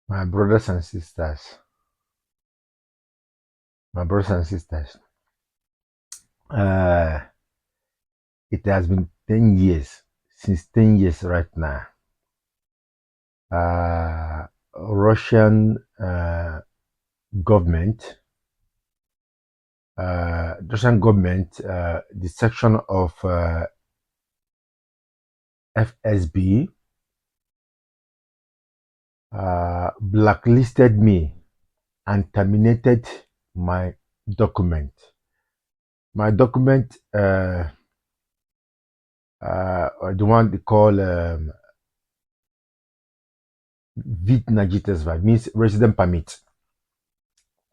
My brothers and sisters, my brothers and sisters, uh, it has been 10 years, since 10 years right now. Uh, Russian government, the section of FSB, blacklisted me and terminated my document. My document, the one they call Vinnashh, means resident permit.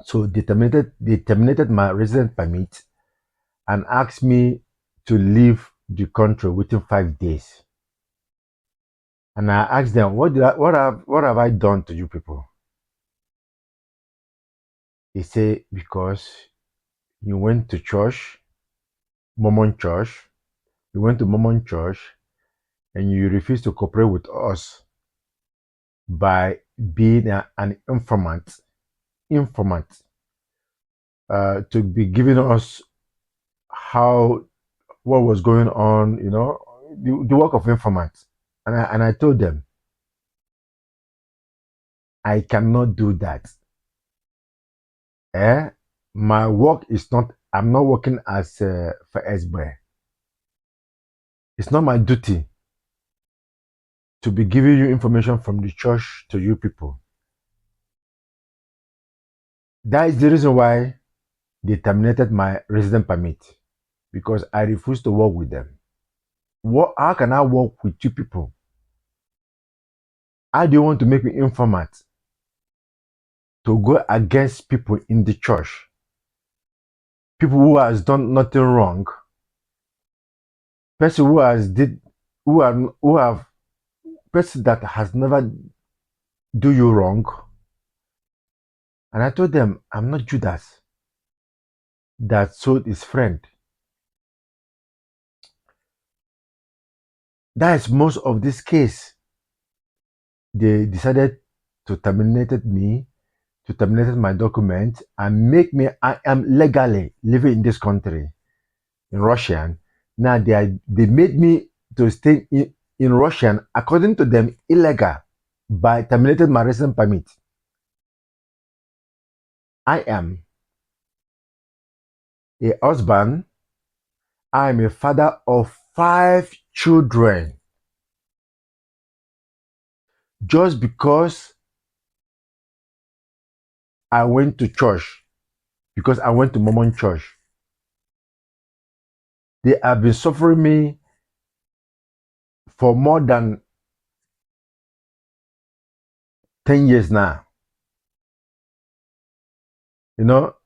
So they terminated my resident permit and asked me to leave the country within 5 days. And I asked them, what have I done to you people? They say, because you went to church, Mormon Church, you went to Mormon Church, and you refused to cooperate with us by being an informant, to be giving us how what was going on, the work of informant. And I told them, I cannot do that. My work is not. I'm not working as for SBA. It's not my duty to be giving you information from the church to you people. That is the reason why they terminated my resident permit, because I refuse to work with them. How can I work with you people? How do you want to make me informant to go against people in the church? People who has done nothing wrong. Person who have person that has never do you wrong. And I told them, I'm not Judas that sold his friend. That is most of this case. They decided to terminate me, to terminate my document, and make me. I am legally living in this country, in Russian. Now they made me to stay in Russian, according to them, illegal, by terminating my resident permit. I am a husband. I am a father of 5 children. Just because I went to church, because I went to Mormon Church, they have been suffering me for more than 10 years now.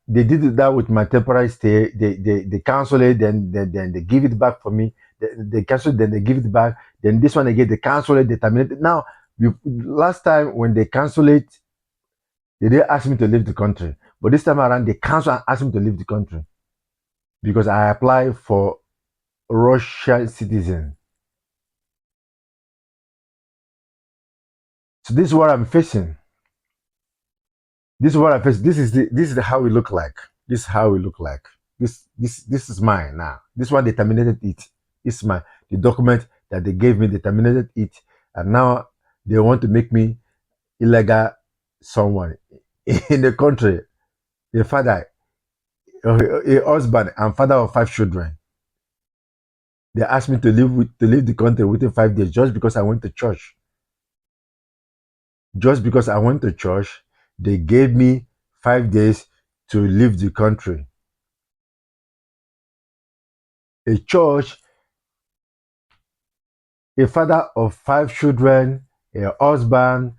They did that with my temporary stay. They cancel it, then they give it back for me. They cancel it, then they give it back. Then this one again, they cancel it, they terminate it. Now, last time when they cancel it, they didn't ask me to leave the country. But this time around, they cancel and ask me to leave the country because I applied for Russian citizen. So this is what I'm facing. This is what I face. This is how we look like. This is how we look like. This is mine now. This one they terminated it. This is the document that they gave me. They terminated it, and now they want to make me illegal someone in the country. A father, a husband, and father of 5 children. They asked me to leave the country within 5 days just because I went to church. Just because I went to church, they gave me 5 days to leave the country. A church, a father of 5 children, a husband,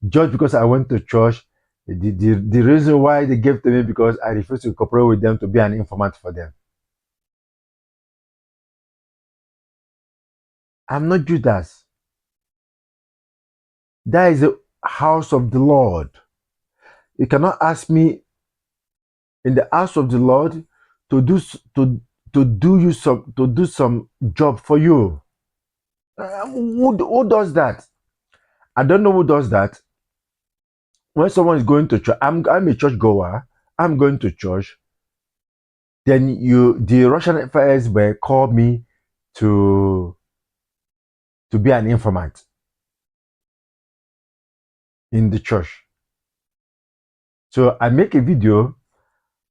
just because I went to church, the reason why they gave to me because I refused to cooperate with them to be an informant for them. I'm not Judas. That is the house of the Lord. You cannot ask me in the house of the Lord to do some job for you. Who does that? I don't know who does that. when someone is going to church, I'm a church goer. I'm going to church. Then the Russian FSB called me to be an informant in the church. So I make a video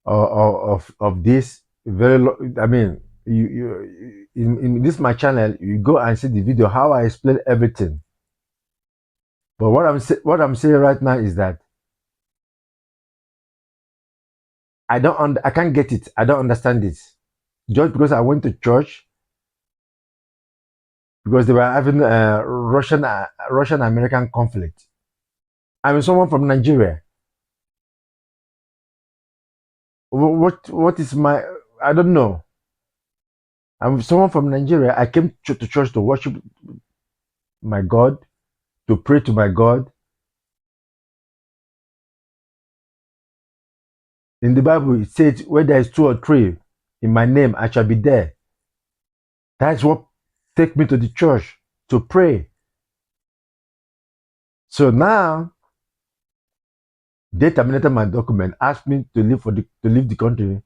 of this I mean, in this my channel, you go and see the video how I explain everything. But what I'm saying right now is that I can't get it. I don't understand it. Just because I went to church, because they were having a Russian American conflict. I'm someone from Nigeria. What is my, I don't know. I'm someone from Nigeria. I came to church to worship my God, to pray to my God. In the Bible, it says, where there is two or three in my name, I shall be there. That's what take me to the church to pray. So now they terminated my document, asked me to leave the country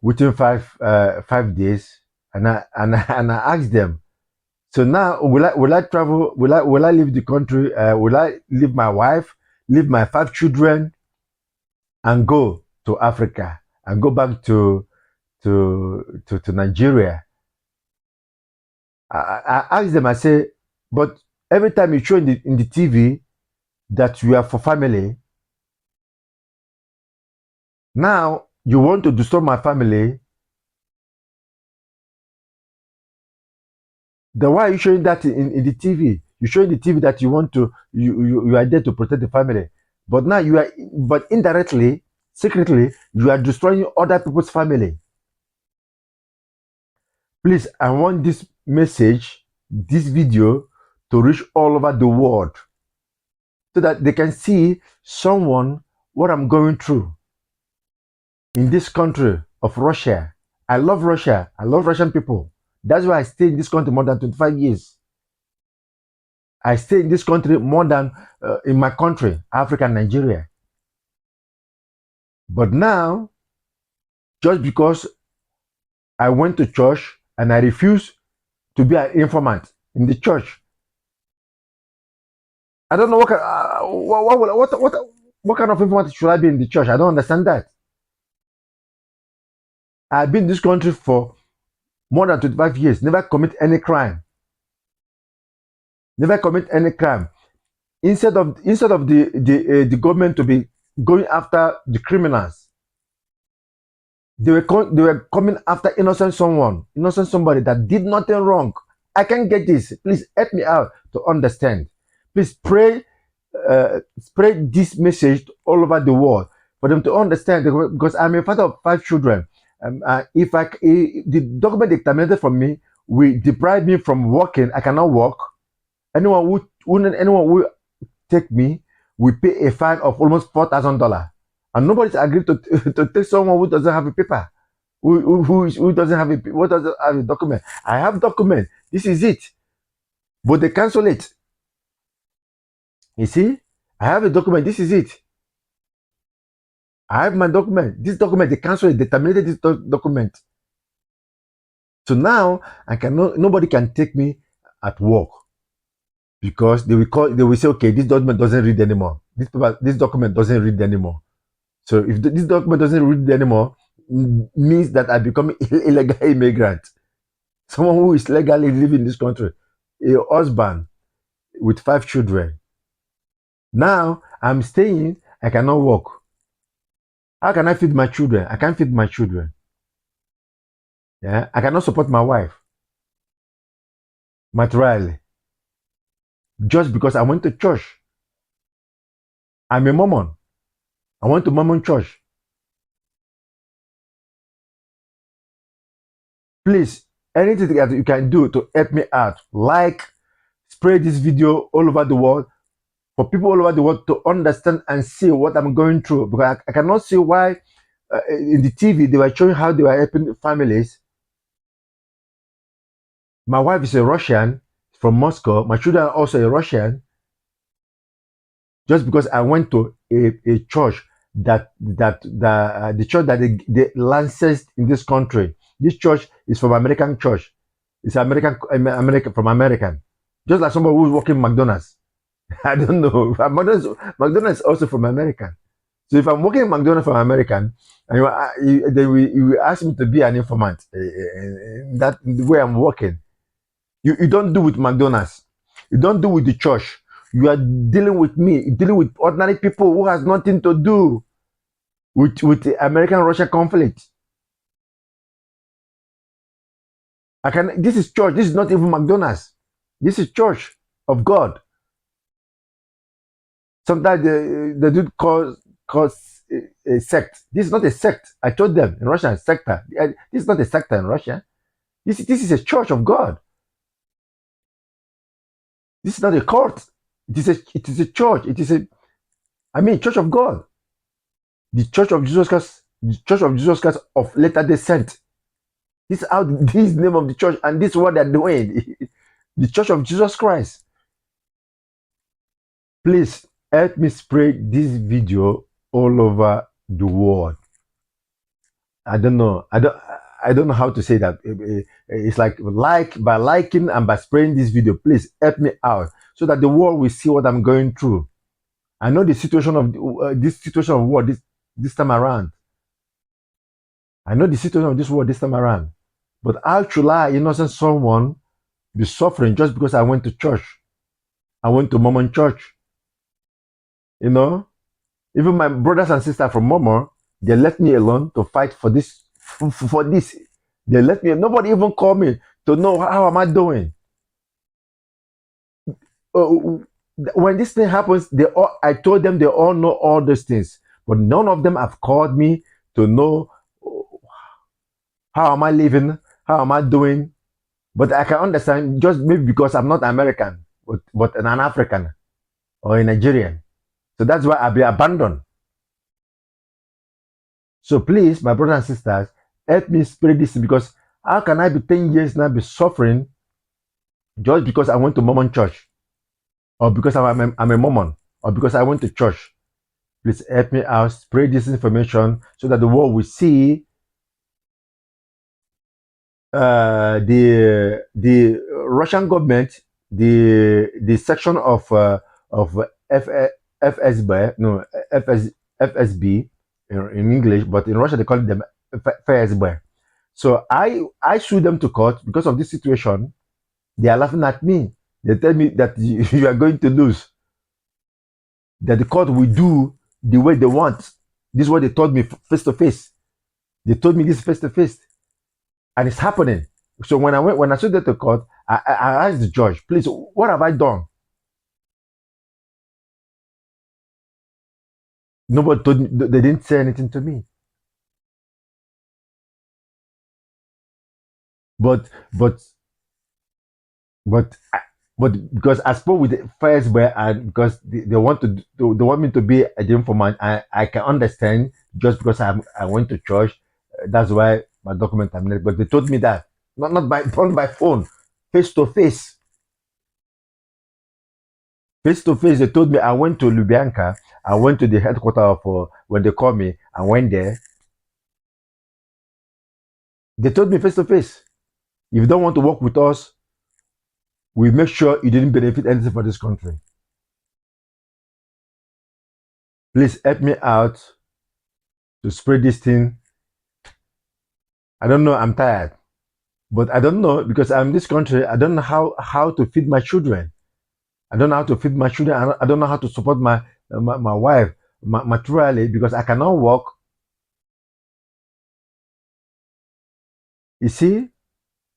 within 5 days, and I asked them. So now will I travel? Will I leave the country? Will I leave my wife, leave my 5 children, and go to Africa and go back to Nigeria? I asked them. I say, but every time you show in the TV that you are for family, now you want to disturb my family. Then why are you showing that in the TV? You show in the TV that you want to you are there to protect the family, but now but indirectly, secretly, you are destroying other people's family. Please, I want this message, this video, to reach all over the world, so that they can see someone what I'm going through in this country of Russia. I love Russia. I love Russian people. That's why I stayed in this country more than 25 years. I stay in this country more than in my country, Africa and Nigeria. But now, just because I went to church and I refuse to be an informant in the church, I don't know what kind of informant should I be in the church? I don't understand that. I've been in this country for more than 25 years, never commit any crime. Never commit any crime. Instead of the government to be going after the criminals, they were coming after innocent somebody that did nothing wrong. I can't get this. Please help me out to understand. Please pray, spread this message all over the world for them to understand. Because I'm a father of 5 children. If the document they terminated from me will deprive me from working, I cannot work. Anyone who take me will pay a fine of almost $4,000, and nobody's agreed to to take someone who doesn't have a paper, who doesn't have a document. I have document. This is it, but they cancel it. You see, I have a document. This is it. I have my document. This document they cancel it. They terminated this document. So now I cannot. Nobody can take me at work, because they will say, okay, this document doesn't read anymore. This document doesn't read anymore. So if this document doesn't read anymore, means that I become illegal immigrant, someone who is legally living in this country, a husband with 5 children. Now I'm staying, I cannot work. How can I feed my children? I can't feed my children. Yeah, I cannot support my wife materially, just because I went to church. I'm a Mormon. I went to Mormon Church. Please, anything that you can do to help me out, like, spread this video all over the world, for people all over the world to understand and see what I'm going through. Because I cannot see why in the TV they were showing how they were helping families. My wife is a Russian from Moscow. My children are also a Russian. just because I went to a church the church that they licensed in this country. This church is from American church. It's American from American. Just like somebody who's working McDonald's. I don't know. McDonald's is also from American. So if I'm working at McDonald's from American, and you ask me to be an informant, that the way I'm working, you don't do with McDonald's, you don't do with the church. You are dealing with me, dealing with ordinary people who has nothing to do with the American-Russia conflict. This is church. This is not even McDonald's. This is church of God. Sometimes they do call a sect. This is not a sect. I told them in Russia, sector. This is not a sector in Russia. This is a church of God. This is not a cult. It is a church. Church of God. The Church of Jesus Christ. The Church of Jesus Christ of Latter-day Saints. This is the name of the church, and this is what they're doing. The Church of Jesus Christ. Please help me spread this video all over the world. I don't know. I don't know how to say that. It's like by liking and by spreading this video. Please help me out so that the world will see what I'm going through. I know the situation of this situation of war this time around. I know the situation of this war this time around. But how should I, innocent someone, be suffering just because I went to church? I went to Mormon Church. You know, even my brothers and sisters from Mormon, they left me alone to fight for this. For this, they let me. Nobody even called me to know how am I doing. When this thing happens, I told them they all know all those things, but none of them have called me to know how am I living, how am I doing. But I can understand, just maybe because I'm not American, but an African or a Nigerian. So that's why I'll be abandoned. So please, my brothers and sisters, help me spread this, because how can I be 10 years now be suffering just because I went to Mormon church, or because I'm a Mormon, or because I went to church? Please help me out, spread this information so that the world will see the Russian government, the section of FSB in English, but in Russia they call them FSB. So I sued them to court because of this situation. They are laughing at me. They tell me that you are going to lose, that the court will do the way they want. This is what they told me face to face. They told me this face to face, and it's happening. So when I sued them to court, I asked the judge, please, what have I done? Nobody told me. They didn't say anything to me. But because I spoke with the first boy, and because they want me to be a informant, I can understand, just because I went to church, that's why my document terminated. But they told me that not by phone, face to face. Face to face, they told me. I went to Lubyanka. I went to the headquarters of when they called me. I went there. They told me face to face, if you don't want to work with us, we make sure you didn't benefit anything for this country. Please help me out to spread this thing. I don't know, I'm tired. But I don't know, because I'm in this country, I don't know how to feed my children. I don't know how to feed my children. I don't know how to support my wife materially, because I cannot work. You see,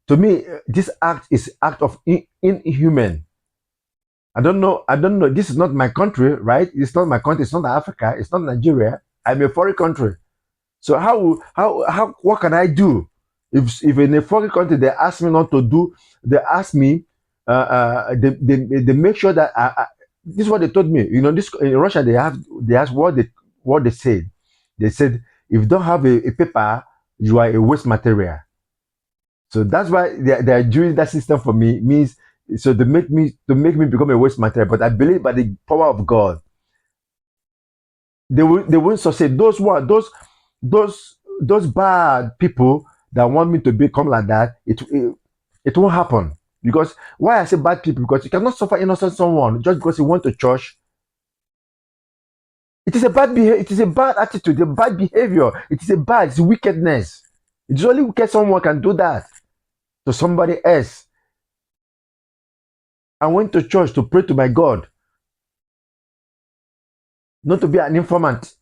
to me, this act is act of inhuman. I don't know. This is not my country, right? It's not my country. It's not Africa. It's not Nigeria. I'm a foreign country. So what can I do? If in a foreign country they ask me not to do, they ask me, they make sure that this is what they told me. You know, this in Russia they ask what they said. They said, if you don't have a paper, you are a waste material. So that's why they are doing that system for me, means so to make me become a waste material. But I believe by the power of God, They won't succeed. Those bad people that want me to become like that, it won't happen. Because why I say bad people? Because you cannot suffer innocent someone just because he went to church. It is a bad behavior. It is a bad attitude. A bad behavior. It is a bad. It's wickedness. It's only wicked someone can do that to somebody else. I went to church to pray to my God, not to be an informant.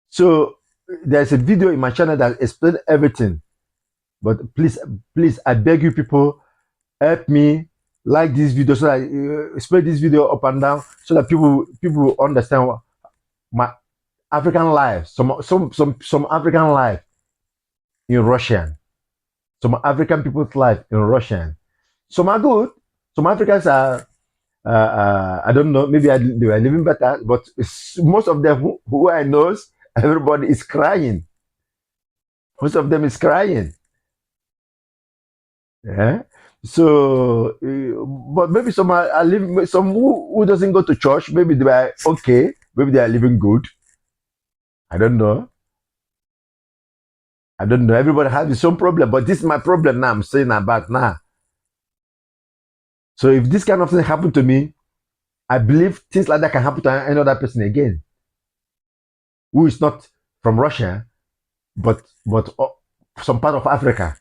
So there's a video in my channel that explains everything. But please, I beg you people, help me like this video so that spread this video up and down so that people will understand what my African life, some African life in Russian, some African people's life in Russian. Some are good. Some Africans are I don't know, maybe they were living better, but most of them who I know, everybody is crying. Most of them is crying. Yeah. So, but maybe some are living. Some who doesn't go to church, maybe they are okay. Maybe they are living good. I don't know. I don't know. Everybody has his own problem, but this is my problem now. I'm saying about now. So if this kind of thing happened to me, I believe things like that can happen to another person again, who is not from Russia, but some part of Africa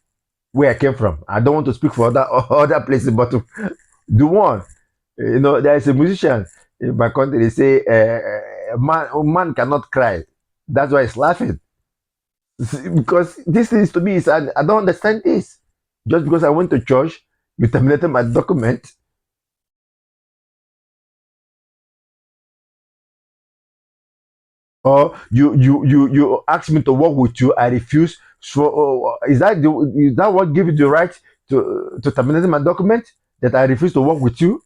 where I came from. I don't want to speak for other places, but the one, there is a musician in my country. They say a man cannot cry. That's why he's laughing. Because this is to me is I don't understand this. Just because I went to church, you terminated my document. Or you asked me to work with you, I refuse. So is that what gives you the right to terminate my document? That I refuse to work with you?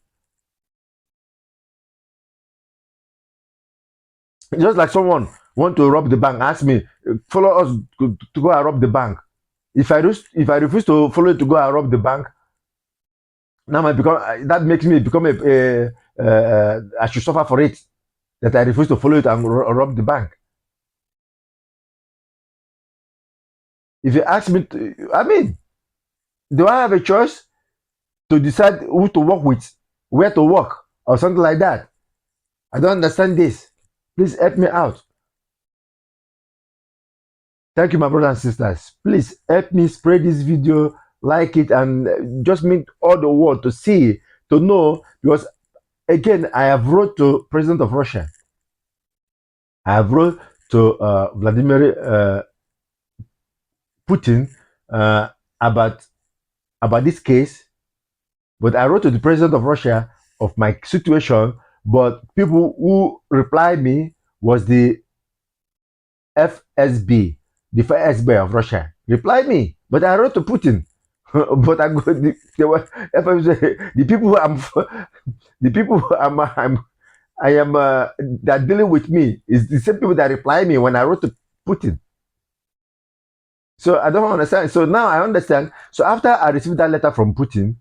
Just like someone want to rob the bank, ask me, follow us to go and rob the bank. If I refuse to follow you to go and rob the bank, now that makes me become I should suffer for it. That I refuse to follow it and rob the bank. If you ask me, do I have a choice to decide who to work with, where to work, or something like that? I don't understand this. Please help me out. Thank you, my brothers and sisters. Please help me spread this video, like it, and just make all the world to see, to know, because again, I have wrote to President of Russia. I have wrote to Vladimir Putin about this case, but I wrote to the President of Russia of my situation, but people who replied me was the FSB, the FSB of Russia, replied me, but I wrote to Putin. But I go the people who I am that dealing with me is the same people that reply me when I wrote to Putin. So I don't understand. So now I understand. So after I received that letter from Putin,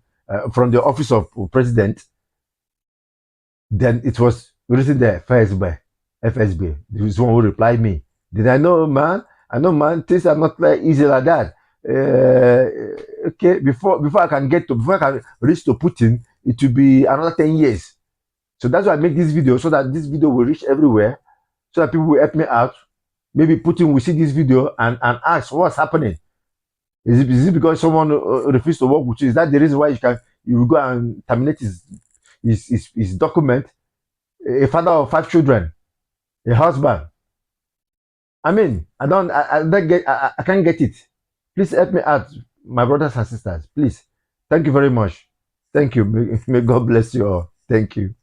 from the office of president, then it was written there, FSB. This one who replied me. Did I know, man? I know, man. Things are not like easy like that. Okay, before I can reach to Putin, it will be another 10 years. So that's why I make this video, so that this video will reach everywhere, so that people will help me out. Maybe Putin will see this video and ask what's happening. Is it because someone refused to work with you? Is that the reason why you will go and terminate his document? A father of 5 children, a husband. I can't get it. Please help me out, my brothers and sisters. Please. Thank you very much. Thank you. May God bless you all. Thank you.